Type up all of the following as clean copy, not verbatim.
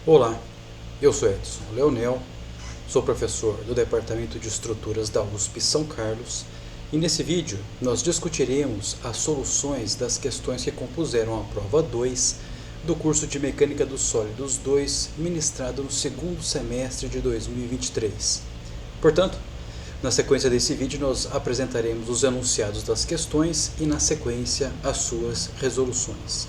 Olá, eu sou Edson Leonel, sou professor do Departamento de Estruturas da USP São Carlos e nesse vídeo nós discutiremos as soluções das questões que compuseram a prova 2 do curso de Mecânica dos Sólidos 2, ministrado no segundo semestre de 2023. Portanto, na sequência desse vídeo nós apresentaremos os enunciados das questões e na sequência as suas resoluções.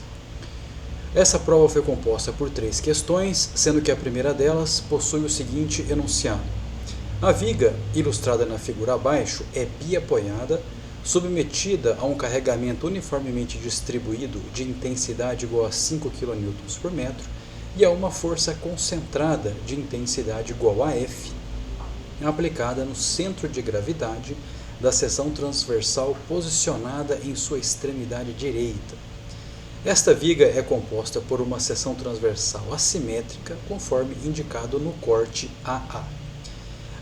Essa prova foi composta por 3 questões, sendo que a primeira delas possui o seguinte enunciado. A viga, ilustrada na figura abaixo, é biapoiada, submetida a um carregamento uniformemente distribuído de intensidade igual a 5 kN por metro e a uma força concentrada de intensidade igual a F, aplicada no centro de gravidade da seção transversal posicionada em sua extremidade direita. Esta viga é composta por uma seção transversal assimétrica, conforme indicado no corte AA.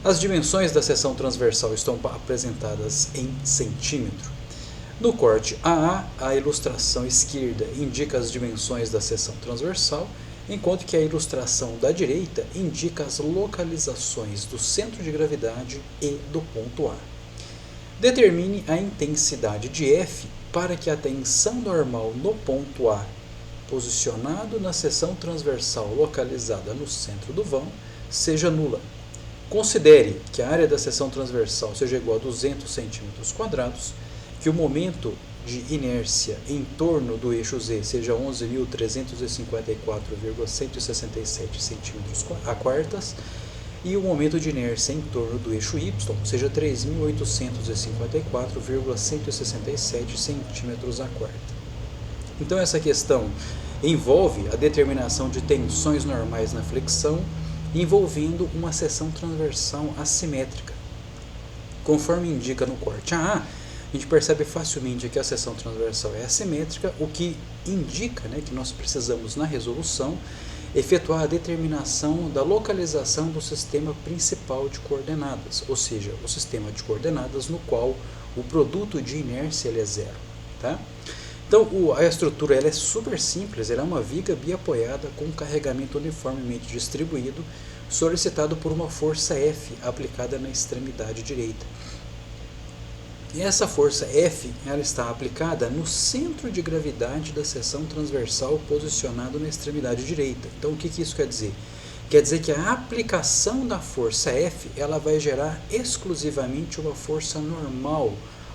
As dimensões da seção transversal estão apresentadas em centímetro. No corte AA, a ilustração esquerda indica as dimensões da seção transversal, enquanto que a ilustração da direita indica as localizações do centro de gravidade e do ponto A. Determine a intensidade de F para que a tensão normal no ponto A, posicionado na seção transversal localizada no centro do vão, seja nula. Considere que a área da seção transversal seja igual a 200 cm², que o momento de inércia em torno do eixo Z seja 11.354,167 cm², e o momento de inércia em torno do eixo Y seja 3.854,167 cm². Então essa questão envolve a determinação de tensões normais na flexão envolvendo uma seção transversal assimétrica. Conforme indica no corte AA, a gente percebe facilmente que a seção transversal é assimétrica, o que indica, que nós precisamos na resolução efetuar a determinação da localização do sistema principal de coordenadas, ou seja, o sistema de coordenadas no qual o produto de inércia é zero. Tá? Então, a estrutura ela é super simples, ela é uma viga biapoiada com carregamento uniformemente distribuído, solicitado por uma força F aplicada na extremidade direita. E essa força F ela está aplicada no centro de gravidade da seção transversal posicionado na extremidade direita. Então, o que isso quer dizer? Quer dizer que a aplicação da força F ela vai gerar exclusivamente uma força normal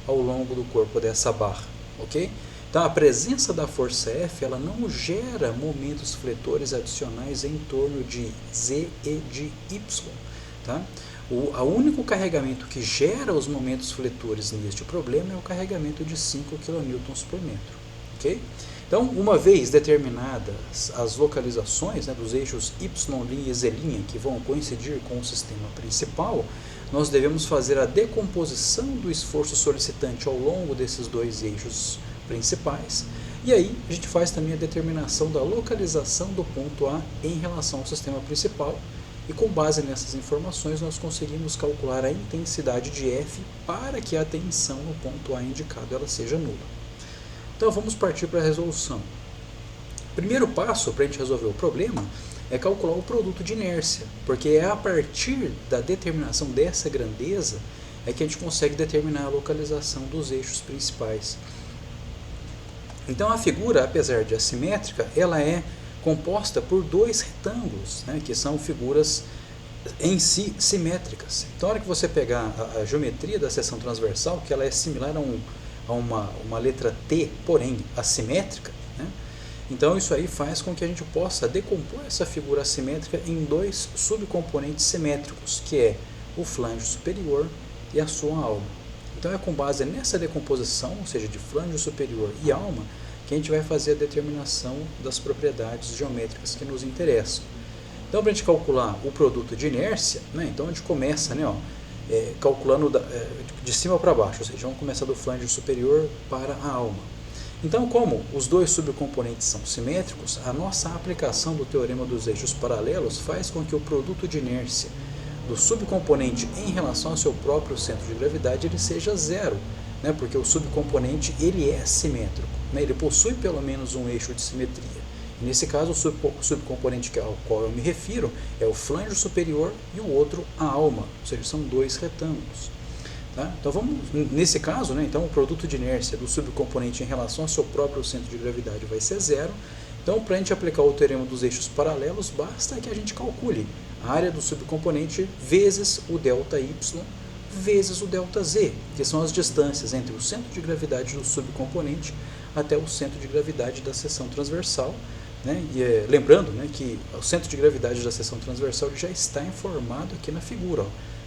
ao longo do corpo dessa barra, ok? Então, a presença da força F ela não gera momentos fletores adicionais em torno de Z e de Y, tá? O único carregamento que gera os momentos fletores neste problema é o carregamento de 5 kN por metro. Okay? Então, uma vez determinadas as localizações dos eixos Y' e Z' que vão coincidir com o sistema principal, nós devemos fazer a decomposição do esforço solicitante ao longo desses dois eixos principais, e aí a gente faz também a determinação da localização do ponto A em relação ao sistema principal, e com base nessas informações nós conseguimos calcular a intensidade de F para que a tensão no ponto A indicado ela seja nula. Então vamos partir para a resolução. O primeiro passo para a gente resolver o problema é calcular o produto de inércia, porque é a partir da determinação dessa grandeza é que a gente consegue determinar a localização dos eixos principais. Então a figura, apesar de assimétrica, ela é composta por dois retângulos, que são figuras em si simétricas. Então, na hora que você pegar a geometria da seção transversal, que ela é similar a uma letra T, porém assimétrica, então isso aí faz com que a gente possa decompor essa figura assimétrica em dois subcomponentes simétricos, que é o flange superior e a sua alma. Então é com base nessa decomposição, ou seja, de flange superior e alma, que a gente vai fazer a determinação das propriedades geométricas que nos interessam. Então, para a gente calcular o produto de inércia, então a gente começa calculando de cima para baixo, ou seja, vamos começar do flange superior para a alma. Então, como os dois subcomponentes são simétricos, a nossa aplicação do teorema dos eixos paralelos faz com que o produto de inércia do subcomponente em relação ao seu próprio centro de gravidade ele seja zero, porque o subcomponente ele é simétrico, ele possui pelo menos um eixo de simetria. Nesse caso, o subcomponente ao qual eu me refiro é o flange superior e o outro a alma, ou seja, são dois retângulos. Tá? Então, nesse caso, né, então, o produto de inércia do subcomponente em relação ao seu próprio centro de gravidade vai ser zero. Então, para a gente aplicar o teorema dos eixos paralelos, basta que a gente calcule a área do subcomponente vezes o ΔY vezes o ΔZ, que são as distâncias entre o centro de gravidade do subcomponente até o centro de gravidade da seção transversal. Né? E lembrando, né, que o centro de gravidade da seção transversal já está informado aqui na figura,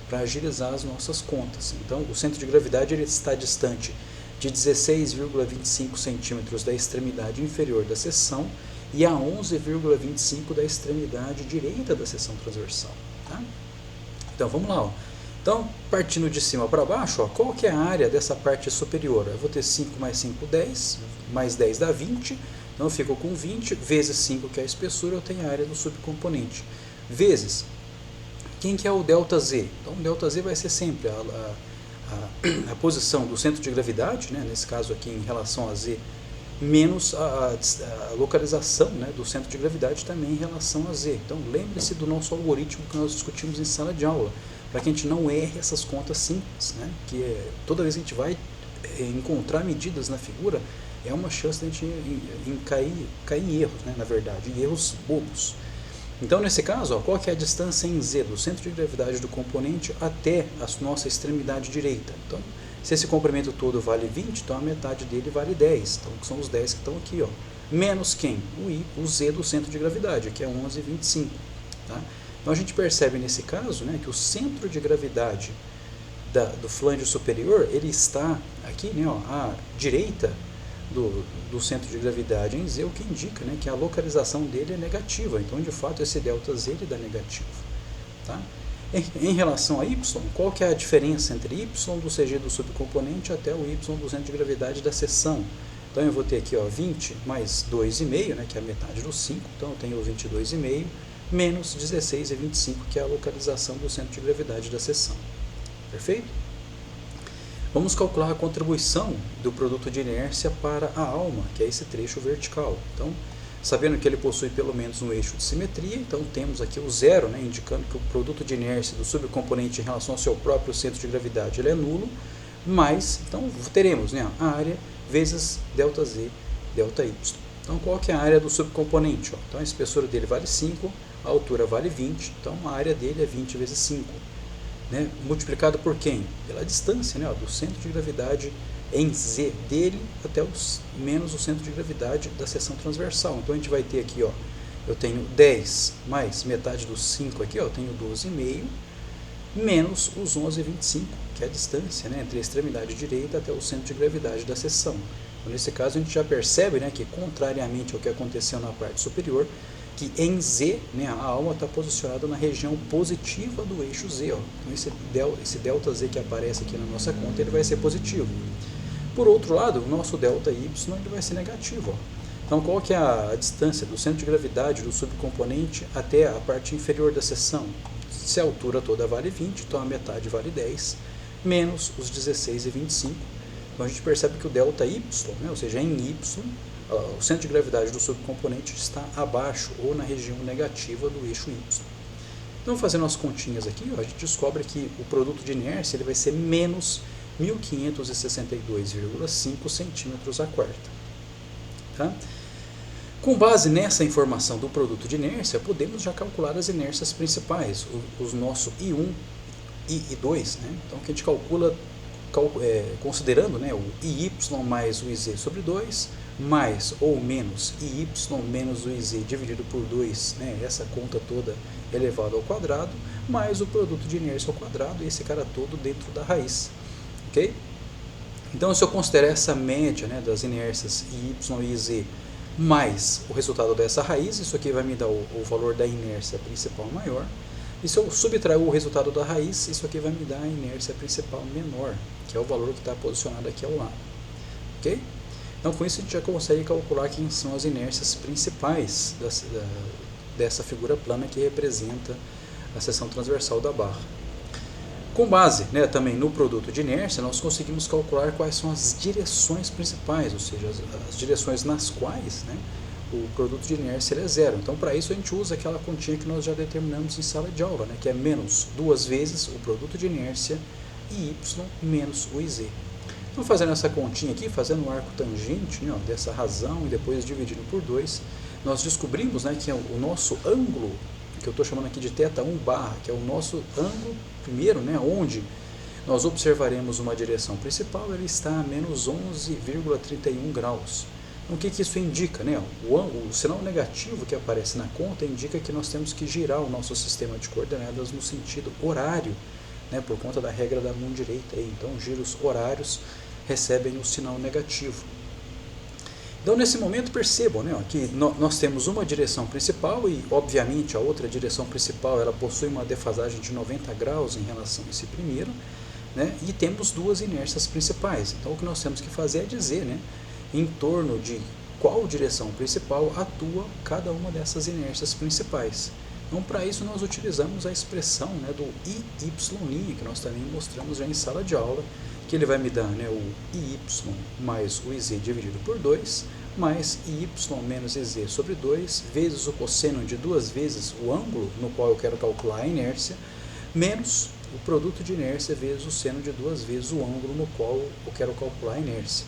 para agilizar as nossas contas. Então, o centro de gravidade ele está distante de 16,25 centímetros da extremidade inferior da seção e a 11,25 da extremidade direita da seção transversal. Tá? Então, vamos lá. Ó. Então, partindo de cima para baixo, ó, qual que é a área dessa parte superior? Eu vou ter 5 mais 5, 10, mais 10 dá 20, então eu fico com 20, vezes 5, que é a espessura, eu tenho a área do subcomponente, vezes, quem que é o ΔZ? Então, o ΔZ vai ser sempre a posição do centro de gravidade, né, nesse caso aqui em relação a Z, menos a localização, né, do centro de gravidade também em relação a Z. Então, lembre-se do nosso algoritmo que nós discutimos em sala de aula, para que a gente não erre essas contas simples, né, que toda vez que a gente vai encontrar medidas na figura, é uma chance de a gente cair em erros, né, na verdade, em erros bobos. Então, nesse caso, ó, qual que é a distância em Z do centro de gravidade do componente até a nossa extremidade direita? Então, se esse comprimento todo vale 20, então a metade dele vale 10. Então, são os 10 que estão aqui. Ó. Menos quem? O Z do centro de gravidade, que é 11,25. Tá? Então, a gente percebe nesse caso, né, que o centro de gravidade do flange superior, ele está aqui, né, ó, à direita do centro de gravidade em Z, o que indica, né, que a localização dele é negativa. Então, de fato, esse ΔZ ele dá negativo. Tá? Em relação a Y, qual que é a diferença entre Y do CG do subcomponente até o Y do centro de gravidade da seção? Então, eu vou ter aqui, ó, 20 mais 2,5, né, que é a metade do 5. Então, eu tenho 22,5 menos 16,25, que é a localização do centro de gravidade da seção. Perfeito? Vamos calcular a contribuição do produto de inércia para a alma, que é esse trecho vertical. Então, sabendo que ele possui pelo menos um eixo de simetria, então temos aqui o zero, né, indicando que o produto de inércia do subcomponente em relação ao seu próprio centro de gravidade ele é nulo, mas, então, teremos, né, a área vezes ΔZ, ΔY. Então, qual que é a área do subcomponente? Ó? Então, a espessura dele vale 5, a altura vale 20, então a área dele é 20 vezes 5. Né, multiplicado por quem? Pela distância, né, ó, do centro de gravidade em Z dele até menos o centro de gravidade da seção transversal. Então, a gente vai ter aqui, ó, eu tenho 10 mais metade dos 5 aqui, ó, eu tenho 12,5, menos os 11,25, que é a distância, né, entre a extremidade direita até o centro de gravidade da seção. Então, nesse caso, a gente já percebe, né, que, contrariamente ao que aconteceu na parte superior, que em Z, né, a alma está posicionada na região positiva do eixo Z. Ó. Então, esse ΔZ que aparece aqui na nossa conta, ele vai ser positivo. Por outro lado, o nosso ΔY ele vai ser negativo. Ó. Então, qual que é a distância do centro de gravidade do subcomponente até a parte inferior da seção? Se a altura toda vale 20, então a metade vale 10, menos os 16,25. Então, a gente percebe que o ΔY, né, ou seja, em Y, o centro de gravidade do subcomponente está abaixo ou na região negativa do eixo Y. Então, fazendo as continhas aqui, ó, a gente descobre que o produto de inércia ele vai ser menos 1.562,5 centímetros a quarta. Tá? Com base nessa informação do produto de inércia, podemos já calcular as inércias principais, os nossos I1 e I2. Né? Então, que a gente calcula considerando, né, o IY mais o IZ sobre 2, mais ou menos IY menos o IZ dividido por 2, né, essa conta toda elevado ao quadrado, mais o produto de inércia ao quadrado, e esse cara todo dentro da raiz. Ok? Então, se eu considerar essa média, né, das inércias IY e IZ mais o resultado dessa raiz, isso aqui vai me dar o valor da inércia principal maior. E se eu subtrair o resultado da raiz, isso aqui vai me dar a inércia principal menor, que é o valor que está posicionado aqui ao lado. Ok? Então, com isso, a gente já consegue calcular quem são as inércias principais dessa figura plana que representa a seção transversal da barra. Com base, né, também no produto de inércia, nós conseguimos calcular quais são as direções principais, ou seja, as direções nas quais, né, o produto de inércia ele é zero. Então, para isso, a gente usa aquela continha que nós já determinamos em sala de aula, né, que é menos 2 vezes o produto de inércia e y menos o iz. Então, fazendo essa continha aqui, fazendo um arco tangente, né, dessa razão e depois dividindo por 2, nós descobrimos, né, que é o nosso ângulo, que eu estou chamando aqui de θ1 barra, que é o nosso ângulo primeiro, né, onde nós observaremos uma direção principal, ele está a menos 11,31 graus. Então, o que isso indica? Né? O sinal negativo que aparece na conta indica que nós temos que girar o nosso sistema de coordenadas no sentido horário, né, por conta da regra da mão direita. Então, giros horários recebem o sinal negativo. Então, nesse momento, percebam, né, que nós temos uma direção principal e, obviamente, a outra direção principal ela possui uma defasagem de 90 graus em relação a esse primeiro, né, e temos duas inércias principais. Então, o que nós temos que fazer é dizer, né, em torno de qual direção principal atua cada uma dessas inércias principais. Então, para isso, nós utilizamos a expressão, né, do IY', que nós também mostramos já em sala de aula, que ele vai me dar, né, o IY mais o IZ dividido por 2, mais IY menos IZ sobre 2, vezes o cosseno de 2 vezes o ângulo no qual eu quero calcular a inércia, menos o produto de inércia vezes o seno de 2 vezes o ângulo no qual eu quero calcular a inércia.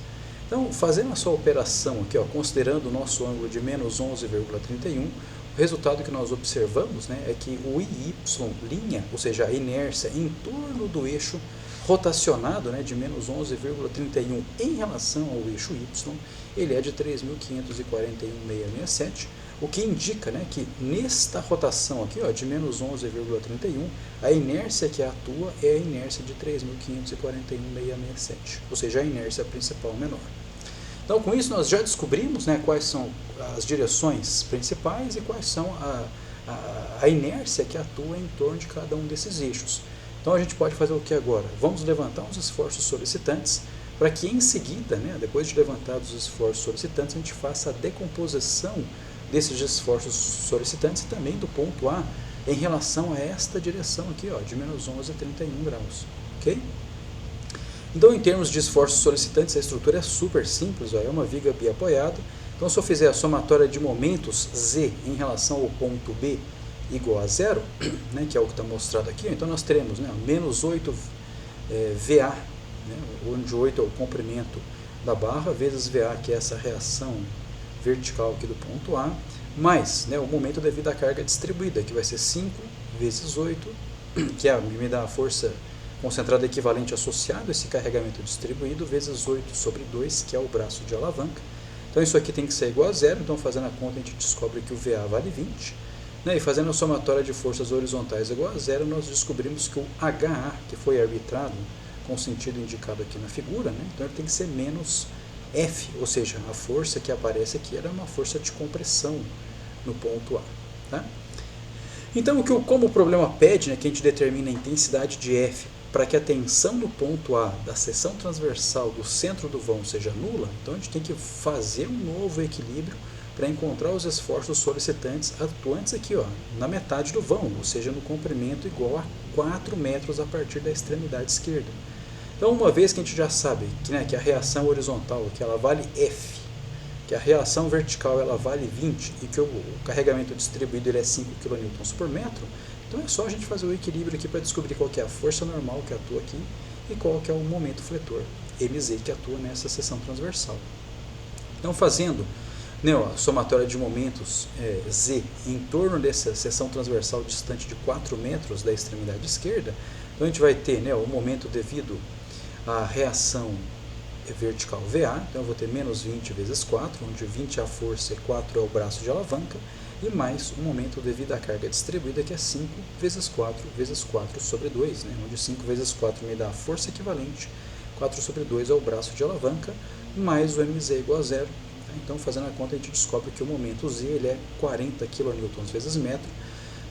Então, fazendo essa operação aqui, ó, considerando o nosso ângulo de menos 11,31, o resultado que nós observamos, né, é que o IY', ou seja, a inércia em torno do eixo rotacionado, né, de menos 11,31 em relação ao eixo Y, ele é de 3.541,667, o que indica, né, que nesta rotação aqui, ó, de menos 11,31, a inércia que atua é a inércia de 3.541,667, ou seja, a inércia principal menor. Então, com isso, nós já descobrimos, né, quais são as direções principais e quais são a inércia que atua em torno de cada um desses eixos. Então, a gente pode fazer o que agora? Vamos levantar os esforços solicitantes para que, em seguida, né, depois de levantados os esforços solicitantes, a gente faça a decomposição desses esforços solicitantes e também do ponto A em relação a esta direção aqui, ó, de menos 11,31 graus. Ok? Então, em termos de esforços solicitantes, a estrutura é super simples, ó, é uma viga biapoiada. Então, se eu fizer a somatória de momentos Z em relação ao ponto B igual a zero, né, que é o que está mostrado aqui, então nós teremos, né, menos 8 VA, né, onde 8 é o comprimento da barra, vezes VA, que é essa reação vertical aqui do ponto A, mais, né, o momento devido à carga distribuída, que vai ser 5 vezes 8, que me dá a força concentrada equivalente associado a esse carregamento distribuído, vezes 8 sobre 2, que é o braço de alavanca. Então, isso aqui tem que ser igual a zero, então, fazendo a conta, a gente descobre que o VA vale 20, né, e fazendo a somatória de forças horizontais igual a zero, nós descobrimos que o HA, que foi arbitrado com o sentido indicado aqui na figura, né, então ele tem que ser menos F, ou seja, a força que aparece aqui era uma força de compressão no ponto A. Tá? Então, como o problema pede, né, que a gente determine a intensidade de F para que a tensão no ponto A da seção transversal do centro do vão seja nula, então a gente tem que fazer um novo equilíbrio para encontrar os esforços solicitantes atuantes aqui, ó, na metade do vão, ou seja, no comprimento igual a 4 metros a partir da extremidade esquerda. Então, uma vez que a gente já sabe que, né, que a reação horizontal que ela vale F, que a reação vertical ela vale 20 e que o carregamento distribuído ele é 5 kN por metro, então é só a gente fazer o equilíbrio aqui para descobrir qual que é a força normal que atua aqui e qual que é o momento fletor, MZ, que atua nessa seção transversal. Então, fazendo, né, a somatória de momentos Z em torno dessa seção transversal distante de 4 metros da extremidade esquerda, então a gente vai ter, né, o momento devido à reação vertical VA, então eu vou ter menos 20 vezes 4, onde 20 é a força e 4 é o braço de alavanca, e mais o momento devido à carga distribuída, que é 5 vezes 4 vezes 4 sobre 2, né, onde 5 vezes 4 me dá a força equivalente, 4 sobre 2 é o braço de alavanca, mais o MZ igual a zero. Então, fazendo a conta, a gente descobre que o momento Z ele é 40 kN vezes metro,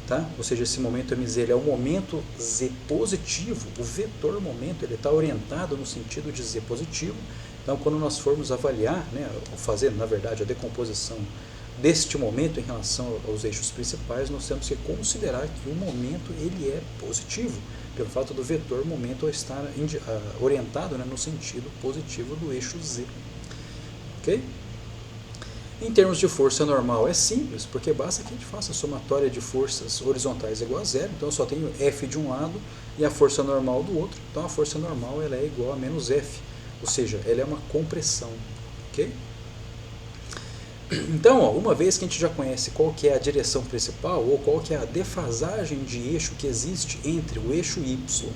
tá? Ou seja, esse momento MZ ele é o momento Z positivo, o vetor momento ele está orientado no sentido de Z positivo. Então, quando nós formos avaliar, né, fazer, na verdade, a decomposição deste momento em relação aos eixos principais, nós temos que considerar que o momento ele é positivo, pelo fato do vetor momento estar orientado, né, no sentido positivo do eixo Z. Ok? Em termos de força normal é simples, porque basta que a gente faça a somatória de forças horizontais igual a zero, então eu só tenho F de um lado e a força normal do outro, então a força normal ela é igual a menos F, ou seja, ela é uma compressão, ok? Então, ó, uma vez que a gente já conhece qual que é a direção principal, ou qual que é a defasagem de eixo que existe entre o eixo Y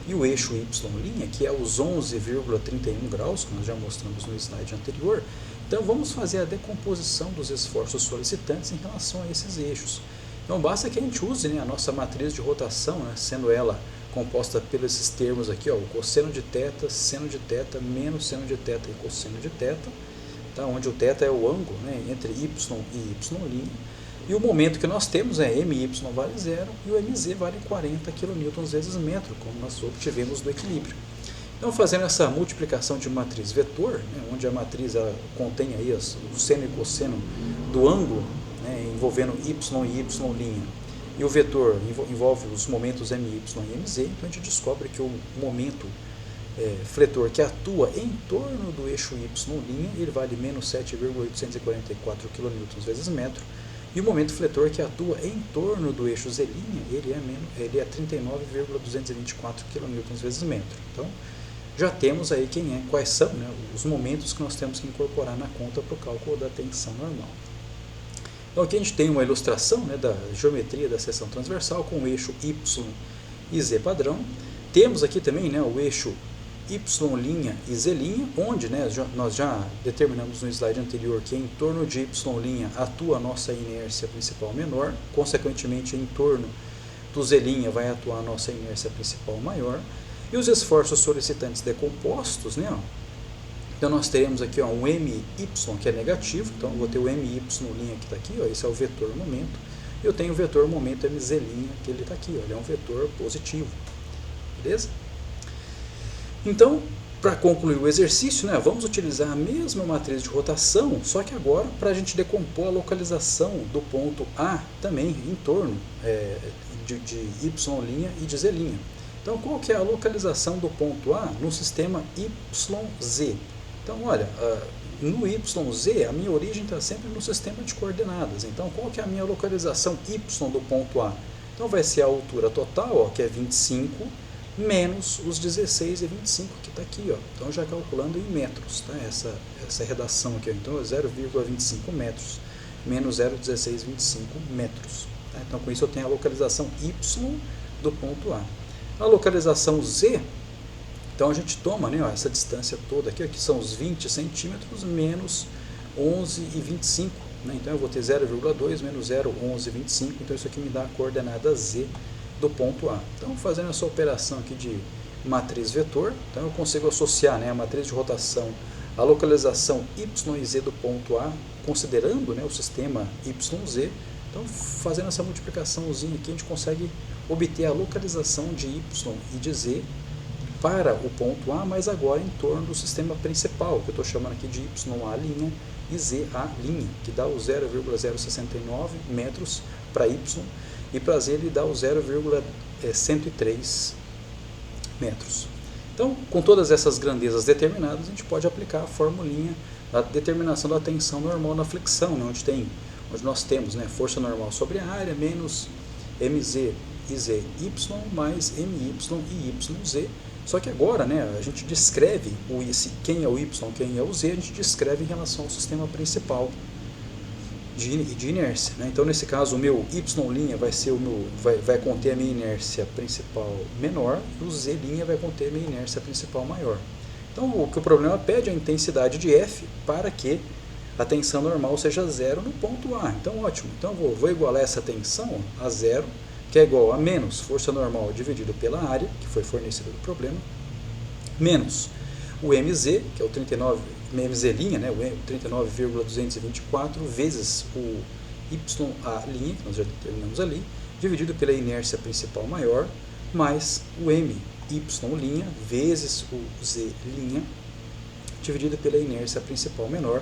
e o eixo Y', que é os 11,31 graus, que nós já mostramos no slide anterior, então vamos fazer a decomposição dos esforços solicitantes em relação a esses eixos. Então basta que a gente use, né, a nossa matriz de rotação, né, sendo ela composta pelos esses termos aqui, ó, o cosseno de θ, seno de θ, menos seno de θ e cosseno de θ, tá, onde o θ é o ângulo, né, entre y e y', e o momento que nós temos é my vale 0 e o mz vale 40 kN vezes metro, como nós obtivemos do equilíbrio. Então, fazendo essa multiplicação de matriz vetor, né, onde a matriz contém aí o seno e cosseno do ângulo, né, envolvendo y e y', e o vetor envolve os momentos my e mz, então a gente descobre que o momento fletor que atua em torno do eixo y', ele vale menos 7,844 kN vezes metro, e o momento fletor que atua em torno do eixo z', ele é 39,224 kN vezes metro. Então, já temos aí quais são, né, os momentos que nós temos que incorporar na conta para o cálculo da tensão normal. Então aqui a gente tem uma ilustração, né, da geometria da seção transversal com o eixo Y e Z padrão. Temos aqui também, né, o eixo Y' e Z', onde, né, nós já determinamos no slide anterior que em torno de Y' atua a nossa inércia principal menor, consequentemente em torno do Z' vai atuar a nossa inércia principal maior. E os esforços solicitantes decompostos, né, ó, então nós teremos aqui, ó, um my que é negativo, então eu vou ter o my' que está aqui, ó, esse é o vetor momento, e eu tenho o vetor momento mz', que ele está aqui, ó, ele é um vetor positivo, beleza? Então, para concluir o exercício, né, vamos utilizar a mesma matriz de rotação, só que agora para a gente decompor a localização do ponto A também em torno de y' e de z'. Então, qual que é a localização do ponto A no sistema YZ? Então, olha, no YZ, a minha origem está sempre no sistema de coordenadas. Então, qual que é a minha localização Y do ponto A? Então, vai ser a altura total, ó, que é 25, menos os 16 e 25, que está aqui. Ó. Então, já calculando em metros, tá? Essa redação aqui. Ó. Então, é 0,25 metros, menos 0,1625 metros. Tá? Então, com isso, eu tenho a localização Y do ponto A. A localização Z, então a gente toma, né, ó, essa distância toda aqui, ó, que são os 20 centímetros menos 11,25. Né? Então eu vou ter 0,2 menos 0,1125, então isso aqui me dá a coordenada Z do ponto A. Então fazendo essa operação aqui de matriz vetor, então eu consigo associar, né, a matriz de rotação à localização Y e Z do ponto A, considerando, né, o sistema YZ. Então fazendo essa multiplicaçãozinha aqui a gente consegue obter a localização de Y e de Z para o ponto A, mas agora em torno do sistema principal, que eu estou chamando aqui de YA' e ZA', que dá o 0,069 metros para Y, e para Z ele dá o 0,103 metros. Então, com todas essas grandezas determinadas, a gente pode aplicar a formulinha da determinação da tensão normal na flexão, né, onde nós temos, né, força normal sobre a área menos mz e zy mais my e yz. Só que agora, né, a gente descreve quem é o y, quem é o z, a gente descreve em relação ao sistema principal de inércia. Né? Então, nesse caso, o meu y' vai conter a minha inércia principal menor e o z' vai conter a minha inércia principal maior. Então, o que o problema pede é a intensidade de F para que a tensão normal seja zero no ponto A. Então, ótimo. Então, eu vou igualar essa tensão a zero, que é igual a menos força normal dividido pela área, que foi fornecida do problema, menos o mz, que é o 39, mz', né, o 39,224, vezes o YA', que nós já determinamos ali, dividido pela inércia principal maior, mais o MY' vezes o Z', dividido pela inércia principal menor.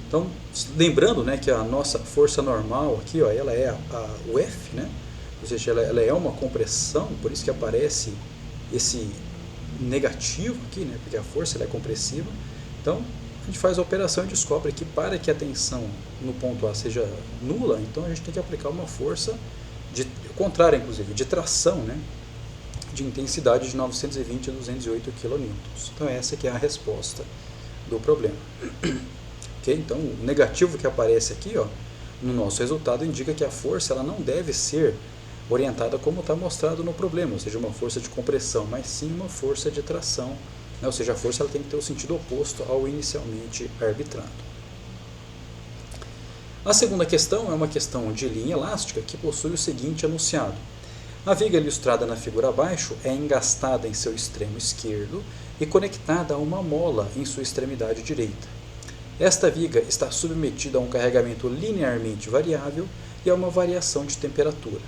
Então, lembrando, né, que a nossa força normal aqui, ó, ela é o F, né? Ou seja, ela é uma compressão, por isso que aparece esse negativo aqui, né, porque a força ela é compressiva. Então, a gente faz a operação e descobre que para que a tensão no ponto A seja nula, então a gente tem que aplicar uma força contrária, inclusive, de tração, né, de intensidade de 920 a 208 kN. Então essa que é a resposta do problema. Okay? Então o negativo que aparece aqui, ó, no nosso resultado indica que a força ela não deve ser orientada como está mostrado no problema, ou seja, uma força de compressão, mas sim uma força de tração, né? Ou seja, a força ela tem que ter o sentido oposto ao inicialmente arbitrado. A segunda questão é uma questão de linha elástica que possui o seguinte enunciado. A viga ilustrada na figura abaixo é engastada em seu extremo esquerdo e conectada a uma mola em sua extremidade direita. Esta viga está submetida a um carregamento linearmente variável e a uma variação de temperatura.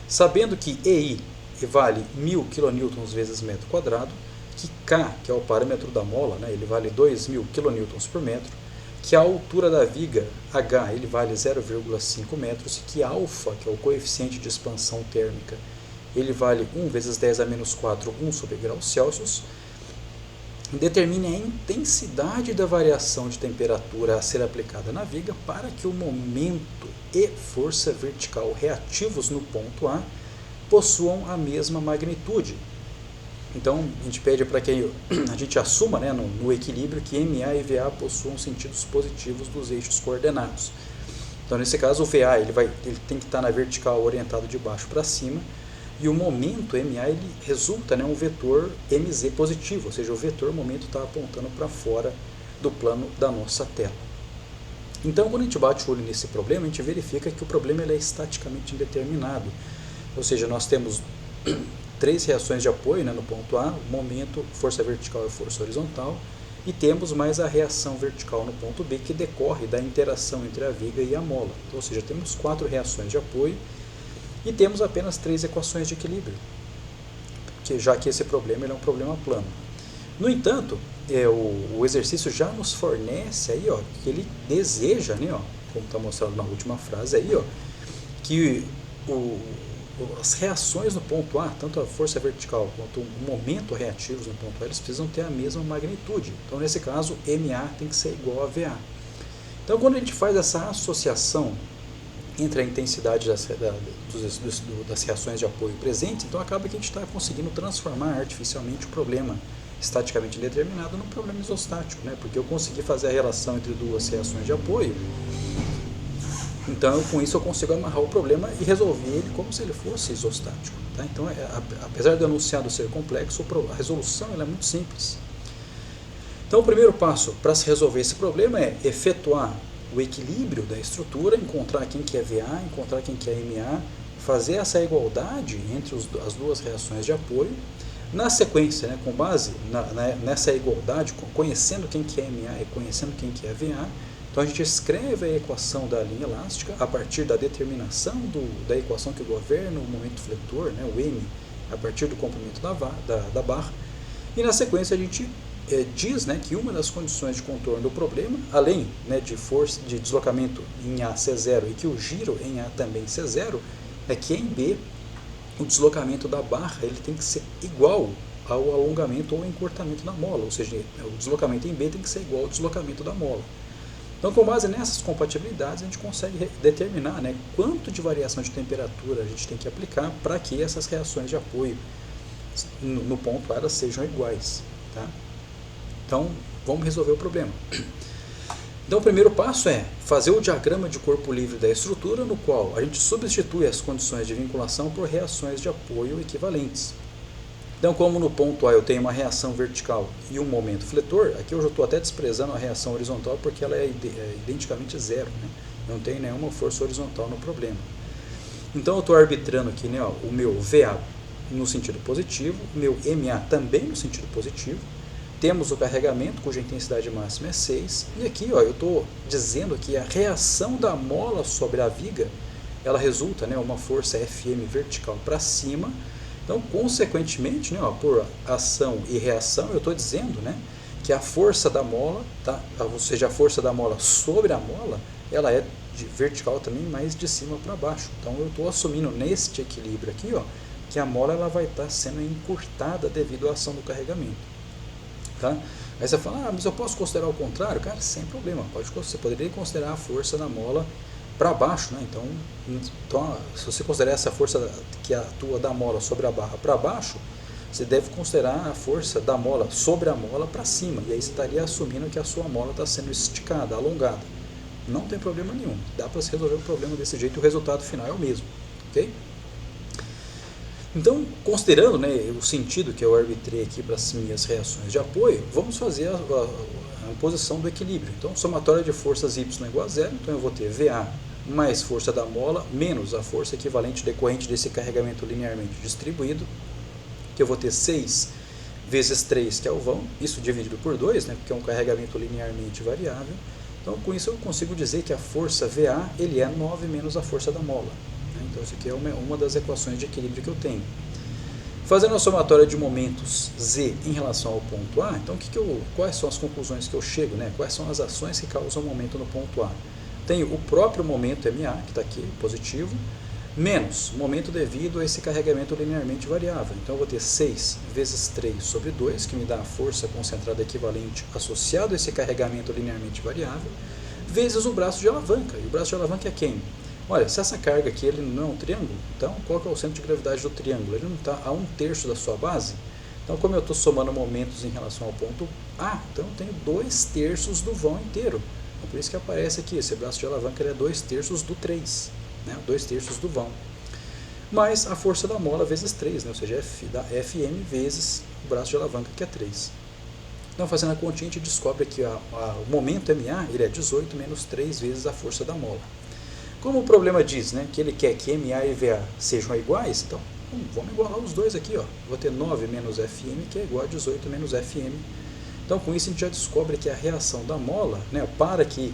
Sabendo que EI vale 1000 kN vezes metro quadrado, que K, que é o parâmetro da mola, né, ele vale 2000 kN por metro, que a altura da viga, H, ele vale 0,5 metros, e que alfa, que é o coeficiente de expansão térmica, ele vale 1 vezes 10 a menos 4, 1 sobre graus Celsius, determine a intensidade da variação de temperatura a ser aplicada na viga para que o momento e força vertical reativos no ponto A possuam a mesma magnitude. Então, a gente pede para que a gente assuma, né, no equilíbrio que MA e VA possuam sentidos positivos dos eixos coordenados. Então, nesse caso, o VA ele tem que estar na vertical orientado de baixo para cima, e o momento MA ele resulta, né, um vetor MZ positivo, ou seja, o vetor momento está apontando para fora do plano da nossa tela. Então, quando a gente bate o olho nesse problema, a gente verifica que o problema ele é estaticamente indeterminado, ou seja, nós temos três reações de apoio, né, no ponto A, momento, força vertical e força horizontal, e temos mais a reação vertical no ponto B, que decorre da interação entre a viga e a mola. Então, ou seja, temos 4 reações de apoio e temos apenas 3 equações de equilíbrio, já que esse problema ele é um problema plano. No entanto, o exercício já nos fornece aí, ó, que ele deseja, né, ó, como está mostrado na última frase aí, ó, que as reações no ponto A, tanto a força vertical quanto o momento reativos no ponto A, eles precisam ter a mesma magnitude. Então, nesse caso, MA tem que ser igual a VA. Então, quando a gente faz essa associação entre a intensidade das reações de apoio presentes, então acaba que a gente está conseguindo transformar artificialmente o problema estaticamente indeterminado num problema isostático, né? Porque eu consegui fazer a relação entre duas reações de apoio. Então, com isso, eu consigo amarrar o problema e resolver ele como se ele fosse isostático. Tá? Então, apesar do enunciado ser complexo, a resolução ela é muito simples. Então, o primeiro passo para se resolver esse problema é efetuar o equilíbrio da estrutura, encontrar quem que é VA, encontrar quem que é MA, fazer essa igualdade entre as duas reações de apoio. Na sequência, né, com base nessa igualdade, conhecendo quem que é MA e conhecendo quem que é VA, então a gente escreve a equação da linha elástica a partir da determinação da equação que governa o momento fletor, né, o M, a partir do comprimento da barra, e na sequência a gente diz, né, que uma das condições de contorno do problema, além, né, de força de deslocamento em A ser zero e que o giro em A também ser zero, é que em B o deslocamento da barra ele tem que ser igual ao alongamento ou encurtamento da mola, ou seja, o deslocamento em B tem que ser igual ao deslocamento da mola. Então, com base nessas compatibilidades, a gente consegue determinar, né, quanto de variação de temperatura a gente tem que aplicar para que essas reações de apoio no ponto A elas sejam iguais. Tá? Então, vamos resolver o problema. Então, o primeiro passo é fazer o diagrama de corpo livre da estrutura, no qual a gente substitui as condições de vinculação por reações de apoio equivalentes. Então, como no ponto A eu tenho uma reação vertical e um momento fletor, aqui eu já estou até desprezando a reação horizontal porque ela é identicamente zero, né? Não tem nenhuma força horizontal no problema. Então, eu estou arbitrando aqui, né, ó, o meu VA no sentido positivo, o meu MA também no sentido positivo. Temos o carregamento, cuja intensidade máxima é 6. E aqui, ó, eu estou dizendo que a reação da mola sobre a viga, ela resulta, né, uma força FM vertical para cima. Então, consequentemente, né, ó, por ação e reação, eu estou dizendo, né, que a força da mola, tá, ou seja, a força da mola sobre a mola, ela é de vertical também, mas de cima para baixo. Então, eu estou assumindo neste equilíbrio aqui, ó, que a mola ela vai estar sendo encurtada devido à ação do carregamento. Tá? Aí você fala, mas eu posso considerar o contrário? Cara, sem problema, você poderia considerar a força da mola para baixo, né? Então, se você considerar essa força que atua da mola sobre a barra para baixo, você deve considerar a força da mola sobre a mola para cima, e aí você estaria assumindo que a sua mola está sendo esticada, alongada. Não tem problema nenhum, dá para se resolver o problema desse jeito e o resultado final é o mesmo, ok? Então, considerando, né, o sentido que eu arbitrei aqui para as minhas reações de apoio, vamos fazer a posição do equilíbrio. Então, somatória de forças y igual a zero, então eu vou ter VA mais força da mola menos a força equivalente decorrente desse carregamento linearmente distribuído, que eu vou ter 6 vezes 3, que é o vão, isso dividido por 2, né, porque é um carregamento linearmente variável. Então, com isso eu consigo dizer que a força VA ele é 9 menos a força da mola. Então, isso aqui é uma das equações de equilíbrio que eu tenho. Fazendo a somatória de momentos Z em relação ao ponto A, então quais são as conclusões que eu chego, né? Quais são as ações que causam momento no ponto A? Tenho o próprio momento MA, que está aqui, positivo, menos momento devido a esse carregamento linearmente variável. Então, eu vou ter 6 vezes 3 sobre 2, que me dá a força concentrada equivalente associado a esse carregamento linearmente variável, vezes o braço de alavanca. E o braço de alavanca é quem? Olha, se essa carga aqui ele não é um triângulo, então qual que é o centro de gravidade do triângulo? Ele não está a 1/3 da sua base? Então, como eu estou somando momentos em relação ao ponto A, então eu tenho 2/3 do vão inteiro. Então, por isso que aparece aqui, esse braço de alavanca ele é 2/3 do 3, né? 2/3 do vão. Mais a força da mola vezes 3, né? Ou seja, Fm vezes o braço de alavanca, que é 3. Então, fazendo a continha, a gente descobre que o momento MA ele é 18 menos 3 vezes a força da mola. Como o problema diz, né, que ele quer que MA e VA sejam iguais, então vamos igualar os dois aqui. Ó. Vou ter 9 menos Fm, que é igual a 18 menos Fm. Então, com isso, a gente já descobre que a reação da mola, né, para que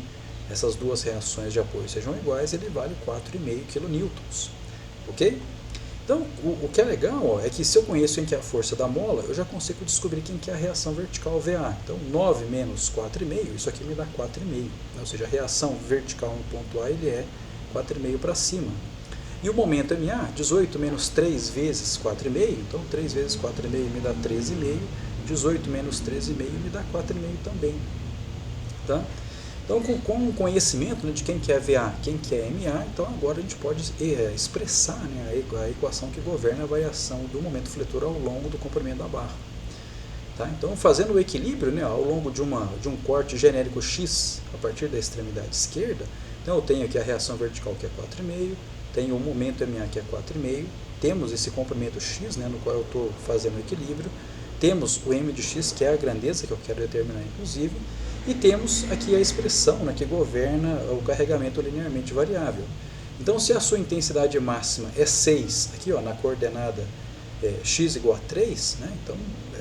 essas duas reações de apoio sejam iguais, ele vale 4,5 kN. Ok? Então, o que é legal ó, é que se eu conheço em que é a força da mola, eu já consigo descobrir quem que é a reação vertical VA. Então, 9 menos 4,5, isso aqui me dá 4,5. Né? Ou seja, a reação vertical no ponto A ele é 4,5 para cima. E o momento MA, 18 menos 3 vezes 4,5, então 3 vezes 4,5 me dá 13,5, 18 menos 13,5 me dá 4,5 também. Tá? Então, com o conhecimento, né, de quem que é VA, quem que é MA, então agora a gente pode expressar, né, a equação que governa a variação do momento fletor ao longo do comprimento da barra. Tá? Então, fazendo o equilíbrio, né, ao longo de um corte genérico X a partir da extremidade esquerda, então eu tenho aqui a reação vertical que é 4,5, tenho o momento MA que é 4,5, temos esse comprimento X, né, no qual eu estou fazendo o equilíbrio, temos o M de X, que é a grandeza que eu quero determinar, inclusive, e temos aqui a expressão, né, que governa o carregamento linearmente variável. Então, se a sua intensidade máxima é 6, aqui ó, na coordenada x igual a 3, né, então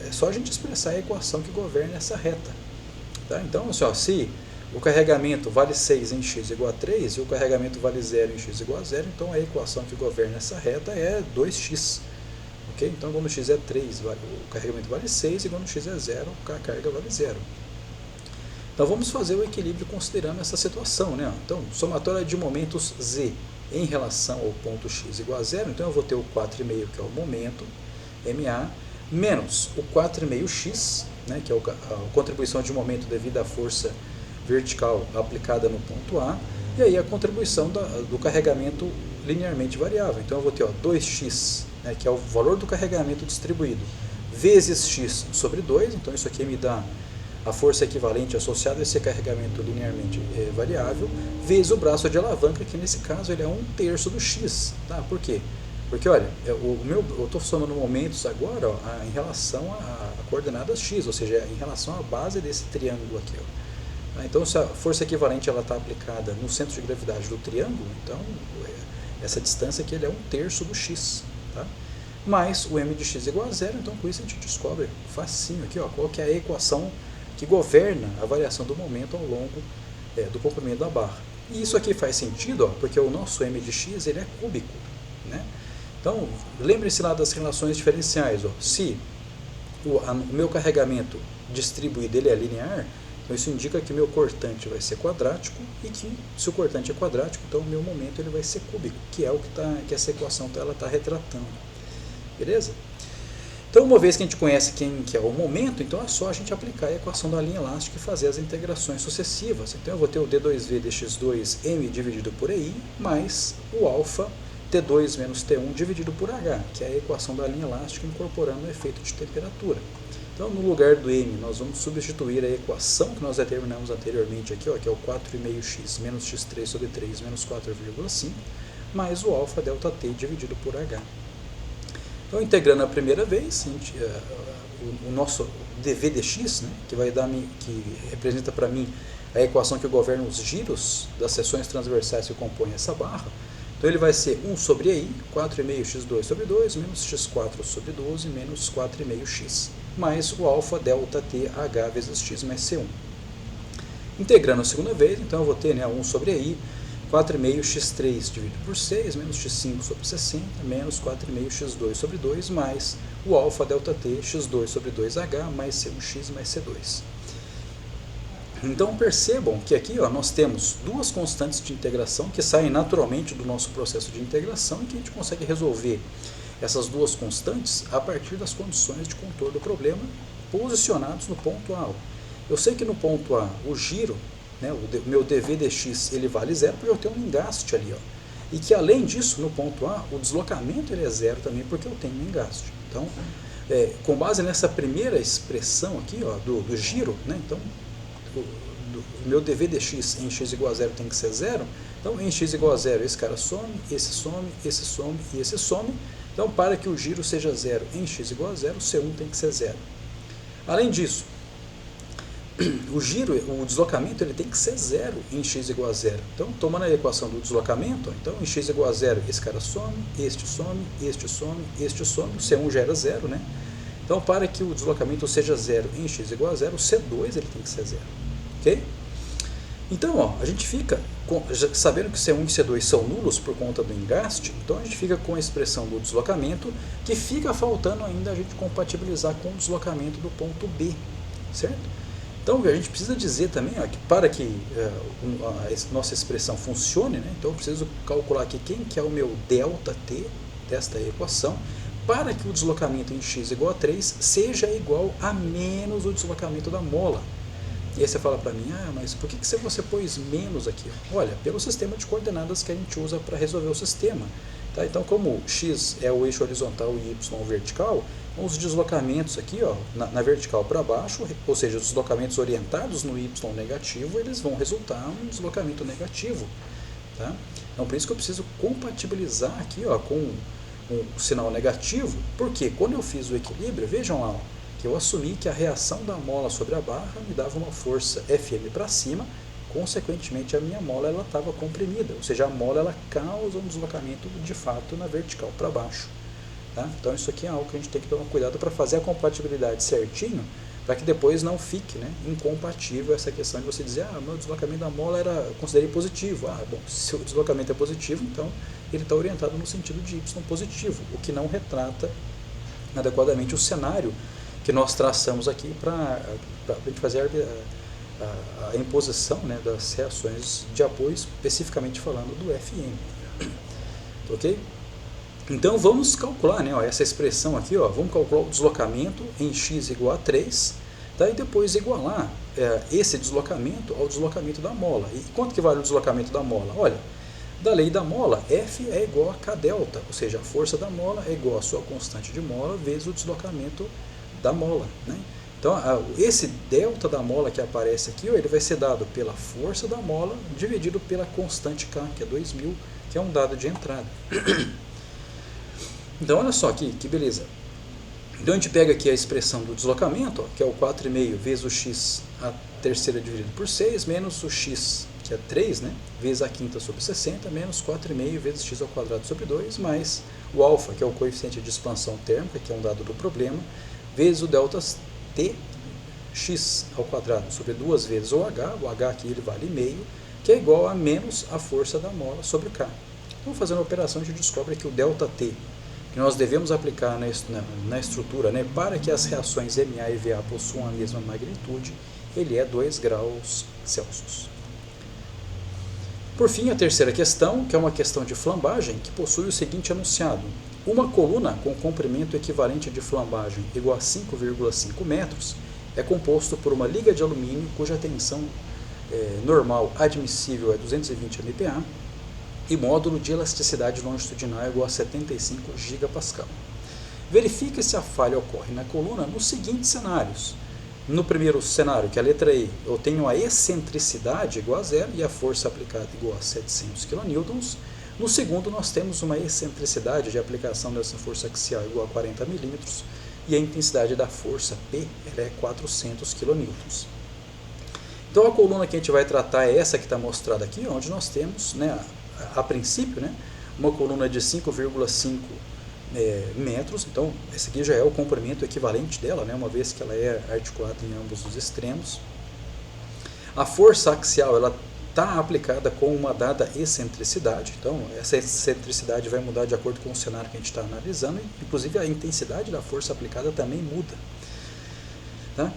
é só a gente expressar a equação que governa essa reta. Tá? Então, assim, ó, se o carregamento vale 6 em x igual a 3 e o carregamento vale 0 em x igual a 0, então a equação que governa essa reta é 2x. Okay? Então, quando x é 3, o carregamento vale 6 e quando x é 0, a carga vale 0. Então, vamos fazer o equilíbrio considerando essa situação. Né? Então, somatória de momentos z em relação ao ponto x igual a 0, então eu vou ter o 4,5, que é o momento, MA, menos o 4,5x, né, que é a contribuição de momento devido à força vertical aplicada no ponto A, e aí a contribuição do carregamento linearmente variável. Então, eu vou ter 2x, né, que é o valor do carregamento distribuído, vezes x sobre 2, então isso aqui me dá a força equivalente associada a esse carregamento linearmente variável, vezes o braço de alavanca, que nesse caso ele é 1/3 do x. Tá? Por quê? Porque, olha, eu estou somando momentos agora ó, em relação a coordenadas x, ou seja, em relação à base desse triângulo aqui. Ó. Tá? Então, se a força equivalente está aplicada no centro de gravidade do triângulo, então essa distância aqui ele é 1/3 do x. Tá? Mais o m de x igual a 0, então com isso a gente descobre facinho aqui, ó, qual que é a equação que governa a variação do momento ao longo do comprimento da barra. E isso aqui faz sentido, ó, porque o nosso m de x ele é cúbico. Né? Então, lembre-se lá das relações diferenciais. Ó. Se o meu carregamento distribuído ele é linear, então isso indica que o meu cortante vai ser quadrático e que, se o cortante é quadrático, então o meu momento ele vai ser cúbico, que é o que essa equação está retratando. Beleza? Então, uma vez que a gente conhece quem que é o momento, então é só a gente aplicar a equação da linha elástica e fazer as integrações sucessivas. Então, eu vou ter o d2v dx2m dividido por EI, mais o alfa T2 menos T1 dividido por H, que é a equação da linha elástica incorporando o efeito de temperatura. Então, no lugar do M, nós vamos substituir a equação que nós determinamos anteriormente aqui, ó, que é o 4,5x menos x3 sobre 3 menos 4,5, mais o alfa delta T dividido por H. Então, integrando a primeira vez, o nosso dv dx, né, que representa para mim a equação que governa os giros das seções transversais que compõem essa barra. Então, ele vai ser 1 sobre EI, 4,5x2 sobre 2, menos x4 sobre 12, menos 4,5x, mais o alfa delta t h vezes x mais c1. Integrando a segunda vez, então eu vou ter, né, 1 sobre EI, 4,5x3 dividido por 6, menos x5 sobre 60, menos 4,5x2 sobre 2, mais o alfa delta t, x2 sobre 2h, mais c1x mais c2. Então percebam que aqui, ó, nós temos duas constantes de integração que saem naturalmente do nosso processo de integração e que a gente consegue resolver essas duas constantes a partir das condições de contorno do problema posicionados no ponto A. Eu sei que no ponto A o giro, né, o meu dv dx, ele vale zero porque eu tenho um engaste ali, ó. E que além disso, no ponto A, o deslocamento ele é zero também porque eu tenho um engaste. Então, com base nessa primeira expressão aqui, ó, do giro, né, então o meu dv dx em x igual a zero tem que ser zero. Então, em x igual a zero, esse cara some, esse some, esse some e esse some. Então, para que o giro seja zero em x igual a zero, C1 tem que ser zero. Além disso, o deslocamento ele tem que ser zero em x igual a zero. Então, tomando a equação do deslocamento, então em x igual a zero, esse cara some, este some, este some, este some, o C1 já era zero, né? Então, para que o deslocamento seja zero em x igual a zero, o C2 ele tem que ser zero. Ok? Então, ó, a gente fica, sabendo que C1 e C2 são nulos por conta do engaste, então a gente fica com a expressão do deslocamento, que fica faltando ainda a gente compatibilizar com o deslocamento do ponto B, certo? Então, a gente precisa dizer também, ó, que para que a nossa expressão funcione, né, então eu preciso calcular aqui quem que é o meu delta T desta equação, para que o deslocamento em x igual a 3 seja igual a menos o deslocamento da mola. E aí você fala para mim, mas por que você pôs menos aqui? Olha, pelo sistema de coordenadas que a gente usa para resolver o sistema. Tá? Então, como x é o eixo horizontal e y o vertical, os deslocamentos aqui, ó, na vertical para baixo, ou seja, os deslocamentos orientados no y negativo, eles vão resultar em um deslocamento negativo. Tá? Então, por isso que eu preciso compatibilizar aqui, ó, com um sinal negativo, porque quando eu fiz o equilíbrio, vejam lá, ó, que eu assumi que a reação da mola sobre a barra me dava uma força Fm para cima, consequentemente a minha mola estava comprimida, ou seja, a mola ela causa um deslocamento de fato na vertical para baixo. Tá? Então isso aqui é algo que a gente tem que tomar cuidado para fazer a compatibilidade certinho, para que depois não fique, né, incompatível essa questão de você dizer, meu deslocamento da mola eu considerei positivo. Bom, se o deslocamento é positivo, então ele está orientado no sentido de y positivo, o que não retrata adequadamente o cenário que nós traçamos aqui para a gente fazer a imposição, né, das reações de apoio, especificamente falando do Fm. Ok? Então vamos calcular, né, ó, essa expressão aqui, ó, vamos calcular o deslocamento em x igual a 3, tá, e depois igualar esse deslocamento ao deslocamento da mola. E quanto que vale o deslocamento da mola? Olha, da lei da mola, F é igual a K delta, ou seja, a força da mola é igual a sua constante de mola vezes o deslocamento da mola, né? Então, esse delta da mola que aparece aqui, ó, ele vai ser dado pela força da mola dividido pela constante K, que é 2000, que é um dado de entrada. Então, olha só aqui, que beleza. Então, a gente pega aqui a expressão do deslocamento, ó, que é o 4,5 vezes o x a terceira dividido por 6, menos o x, que é 3, né, vezes a quinta sobre 60, menos 4,5 vezes x ao quadrado sobre 2, mais o alfa, que é o coeficiente de expansão térmica, que é um dado do problema, vezes o delta t x ao quadrado sobre 2 vezes o h aqui ele vale meio, que é igual a menos a força da mola sobre k. Então, fazendo a operação, a gente descobre que o delta t, que nós devemos aplicar na estrutura, né, para que as reações MA e VA possuam a mesma magnitude, ele é 2 graus Celsius. Por fim, a terceira questão, que é uma questão de flambagem, que possui o seguinte enunciado. Uma coluna com comprimento equivalente de flambagem igual a 5,5 metros é composto por uma liga de alumínio cuja tensão normal admissível é 220 MPa e módulo de elasticidade longitudinal igual a 75 gigapascal. Verifique se a falha ocorre na coluna nos seguintes cenários. No primeiro cenário, que é a letra E, eu tenho a excentricidade igual a zero e a força aplicada igual a 700 kN. No segundo, nós temos uma excentricidade de aplicação dessa força axial igual a 40 mm e a intensidade da força P ela é 400 kN. Então a coluna que a gente vai tratar é essa que está mostrada aqui, onde nós temos, né, a princípio, né, uma coluna de 5,5 metros. Então esse aqui já é o comprimento equivalente dela, né, uma vez que ela é articulada em ambos os extremos. A força axial ela está aplicada com uma dada excentricidade, então essa excentricidade vai mudar de acordo com o cenário que a gente está analisando, inclusive a intensidade da força aplicada também muda. Tá?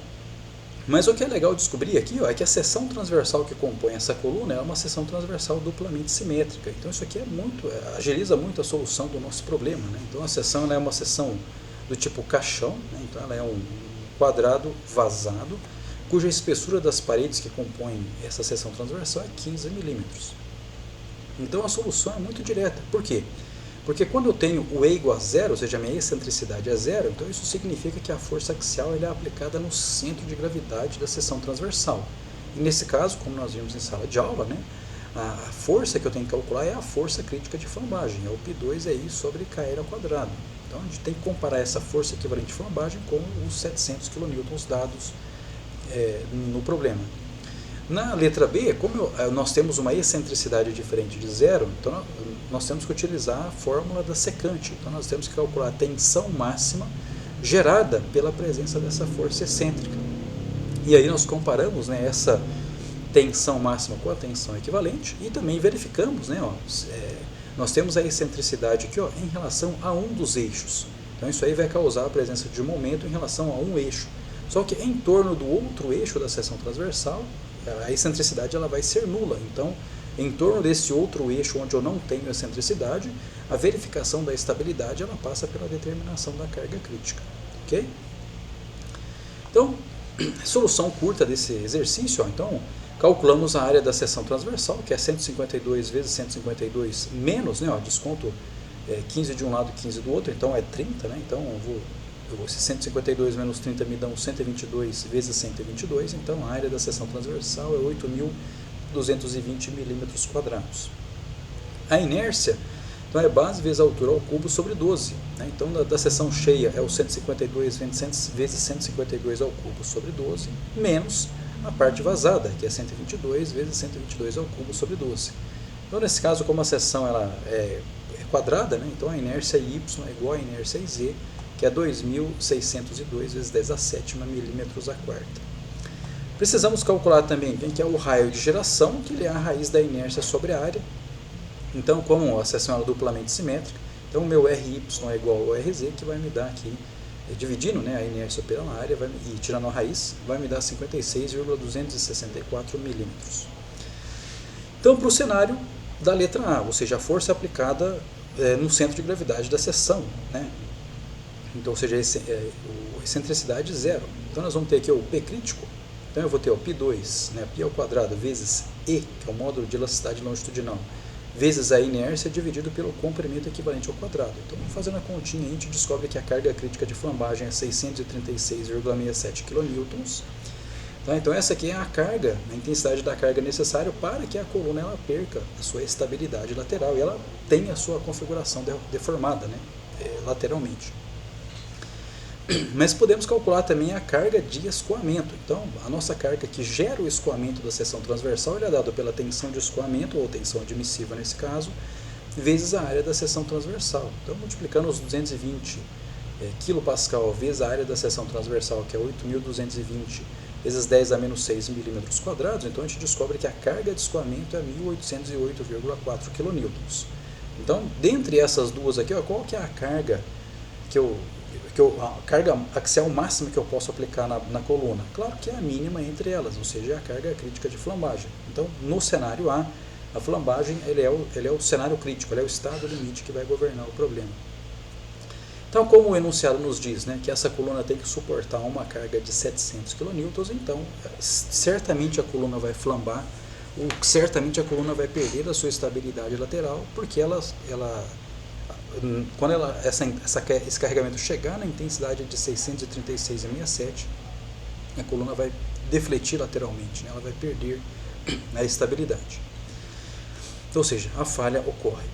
Mas o que é legal descobrir aqui, ó, é que a seção transversal que compõe essa coluna é uma seção transversal duplamente simétrica, então isso aqui agiliza muito a solução do nosso problema, né? Então a seção ela é uma seção do tipo caixão, né? Então ela é um quadrado vazado, cuja espessura das paredes que compõem essa seção transversal é 15 milímetros. Então a solução é muito direta. Por quê? Porque quando eu tenho o E igual a zero, ou seja, a minha excentricidade é zero, então isso significa que a força axial ela é aplicada no centro de gravidade da seção transversal. E nesse caso, como nós vimos em sala de aula, né, a força que eu tenho que calcular é a força crítica de flambagem, é o π2 é I sobre kr ao quadrado. Então a gente tem que comparar essa força equivalente de flambagem com os 700 kN dados no problema. Na letra B, como nós temos uma excentricidade diferente de zero, então nós temos que utilizar a fórmula da secante. Então nós temos que calcular a tensão máxima gerada pela presença dessa força excêntrica. E aí nós comparamos, né, essa tensão máxima com a tensão equivalente e também verificamos, né, nós temos a excentricidade aqui, ó, em relação a um dos eixos. Então isso aí vai causar a presença de momento em relação a um eixo. Só que em torno do outro eixo da seção transversal, a excentricidade ela vai ser nula. Então, em torno desse outro eixo onde eu não tenho excentricidade, a verificação da estabilidade ela passa pela determinação da carga crítica. Ok? Então, solução curta desse exercício, ó, então, calculamos a área da seção transversal, que é 152 vezes 152 menos, né, ó, desconto 15 de um lado e 15 do outro, então é 30, né, então esse 152 menos 30 me dão 122 vezes 122, então a área da seção transversal é 8.220 milímetros quadrados. A inércia, então, é base vezes a altura ao cubo sobre 12. Né? Então, da seção cheia é o 152 vezes 152 ao cubo sobre 12, menos a parte vazada, que é 122 vezes 122 ao cubo sobre 12. Então, nesse caso, como a seção ela é quadrada, né? Então a inércia Y é igual à inércia Z, que é 2.602 vezes 10 a sétima milímetros a quarta. Precisamos calcular também que é o raio de geração, que é a raiz da inércia sobre a área. Então, como a seção é duplamente simétrica, então o meu RY é igual ao RZ, que vai me dar aqui, dividindo, né, a inércia pela área e tirando a raiz, vai me dar 56,264 milímetros. Então, para o cenário da letra A, ou seja, a força aplicada no centro de gravidade da seção, né? Então, ou seja, a excentricidade zero. Então nós vamos ter aqui o P crítico, então eu vou ter o π2, né, π ao quadrado, vezes E, que é o módulo de elasticidade longitudinal, vezes a inércia dividido pelo comprimento equivalente ao quadrado. Então, fazendo a continha, a gente descobre que a carga crítica de flambagem é 636,67 kN. Tá? Então essa aqui é a carga, a intensidade da carga necessária para que a coluna ela perca a sua estabilidade lateral e ela tenha a sua configuração deformada, né, lateralmente. Mas podemos calcular também a carga de escoamento. Então, a nossa carga que gera o escoamento da seção transversal é dada pela tensão de escoamento, ou tensão admissiva nesse caso, vezes a área da seção transversal. Então, multiplicando os 220 kPa vezes a área da seção transversal, que é 8.220 vezes 10 a menos 6 milímetros quadrados, então a gente descobre que a carga de escoamento é 1.808,4 kN. Então, dentre essas duas aqui, ó, qual que é a carga a carga axial máxima que eu posso aplicar na coluna? Claro que é a mínima entre elas, ou seja, a carga crítica de flambagem. Então, no cenário A, a flambagem ele é o cenário crítico, ele é o estado limite que vai governar o problema. Então, como o enunciado nos diz, né, que essa coluna tem que suportar uma carga de 700 kN, então certamente a coluna vai flambar, ou certamente a coluna vai perder a sua estabilidade lateral, porque quando esse carregamento chegar na intensidade de 636,67, a coluna vai defletir lateralmente, né, ela vai perder a estabilidade. Ou seja, a falha ocorre.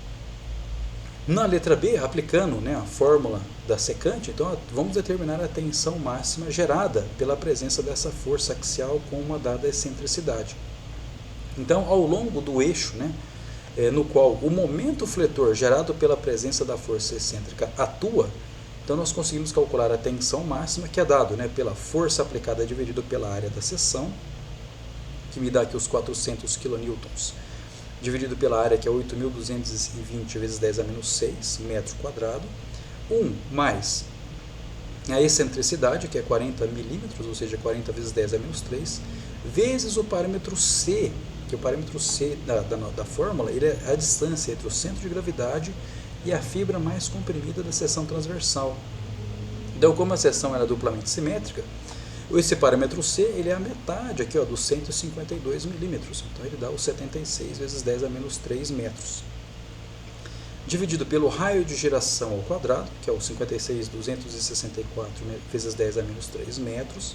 Na letra B, aplicando, né, a fórmula da secante, então vamos determinar a tensão máxima gerada pela presença dessa força axial com uma dada excentricidade. Então, ao longo do eixo, né, no qual o momento fletor gerado pela presença da força excêntrica atua, então nós conseguimos calcular a tensão máxima, que é dado, né, pela força aplicada dividido pela área da seção, que me dá aqui os 400 kN, dividido pela área, que é 8.220 vezes 10 a menos 6 metros quadrados, mais a excentricidade, que é 40 milímetros, ou seja, 40 vezes 10 a menos 3, vezes o parâmetro C, que o parâmetro C da fórmula ele é a distância entre o centro de gravidade e a fibra mais comprimida da seção transversal. Então, como a seção era duplamente simétrica, esse parâmetro C ele é a metade aqui, ó, dos 152 milímetros, então ele dá os 76 vezes 10 a menos 3 metros. Dividido pelo raio de giração ao quadrado, que é o 56.264 vezes 10 a menos 3 metros,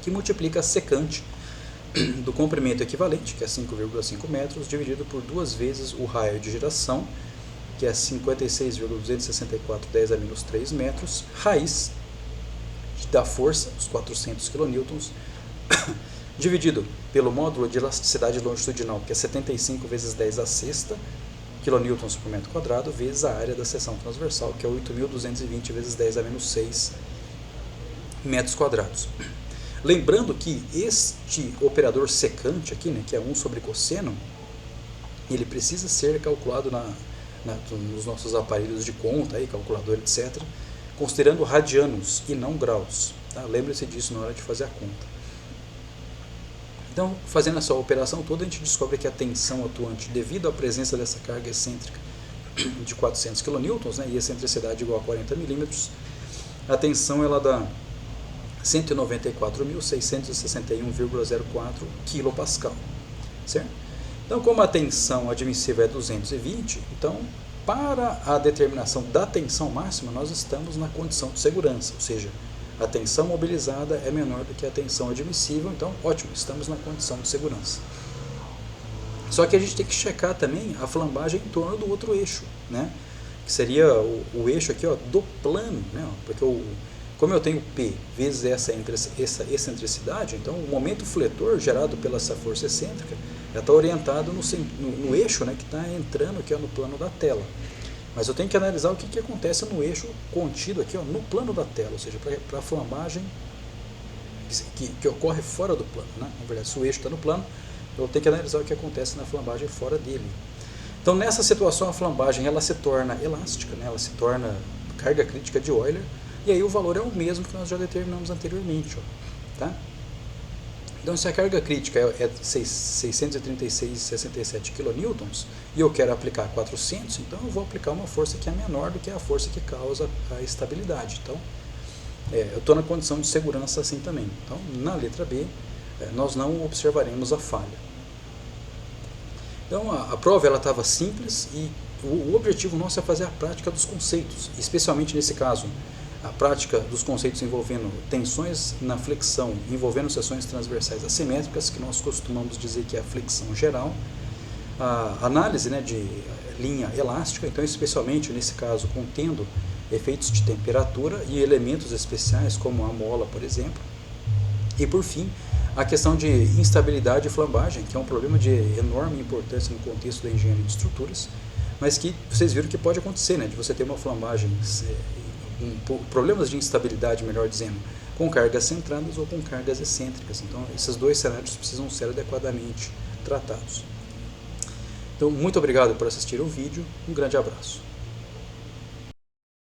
que multiplica a secante do comprimento equivalente, que é 5,5 metros, dividido por 2 vezes o raio de giração, que é 56,264 10 a menos 3 metros, raiz da força, os 400 kN, dividido pelo módulo de elasticidade longitudinal, que é 75 vezes 10 a sexta kN por metro quadrado, vezes a área da seção transversal, que é 8.220 vezes 10 a menos 6 metros quadrados. Lembrando que este operador secante aqui, né, que é 1 sobre cosseno, ele precisa ser calculado nos nossos aparelhos de conta, aí, calculador, etc., considerando radianos e não graus. Tá? Lembre-se disso na hora de fazer a conta. Então, fazendo essa operação toda, a gente descobre que a tensão atuante, devido à presença dessa carga excêntrica de 400 kN, né, e excentricidade igual a 40 milímetros, a tensão ela dá 194.661,04 kPa. Certo? Então, como a tensão admissível é 220, então, para a determinação da tensão máxima, nós estamos na condição de segurança, ou seja, a tensão mobilizada é menor do que a tensão admissível, então, ótimo, estamos na condição de segurança. Só que a gente tem que checar também a flambagem em torno do outro eixo, né? Que seria o eixo aqui, ó, do plano, né? Porque como eu tenho P vezes essa excentricidade, então o momento fletor gerado pela essa força excêntrica já está orientado no eixo, né, que está entrando aqui, ó, no plano da tela. Mas eu tenho que analisar o que acontece no eixo contido aqui, ó, no plano da tela, ou seja, para a flambagem que ocorre fora do plano. Né? Na verdade, se o eixo está no plano, eu tenho que analisar o que acontece na flambagem fora dele. Então, nessa situação, a flambagem ela se torna elástica, né? Ela se torna carga crítica de Euler, e aí o valor é o mesmo que nós já determinamos anteriormente. Ó, tá? Então, se a carga crítica é 636,67 kN e eu quero aplicar 400, então eu vou aplicar uma força que é menor do que a força que causa a estabilidade. Então, eu estou na condição de segurança assim também. Então, na letra B, nós não observaremos a falha. Então, a prova estava simples e o objetivo nosso é fazer a prática dos conceitos, especialmente nesse caso, a prática dos conceitos envolvendo tensões na flexão, envolvendo seções transversais assimétricas, que nós costumamos dizer que é a flexão geral, a análise, né, de linha elástica, então especialmente nesse caso contendo efeitos de temperatura e elementos especiais como a mola, por exemplo, e por fim a questão de instabilidade e flambagem, que é um problema de enorme importância no contexto da engenharia de estruturas, mas que vocês viram que pode acontecer, né, de você ter uma flambagem, problemas de instabilidade, melhor dizendo, com cargas centradas ou com cargas excêntricas. Então, esses dois cenários precisam ser adequadamente tratados. Então, muito obrigado por assistir ao vídeo, um grande abraço.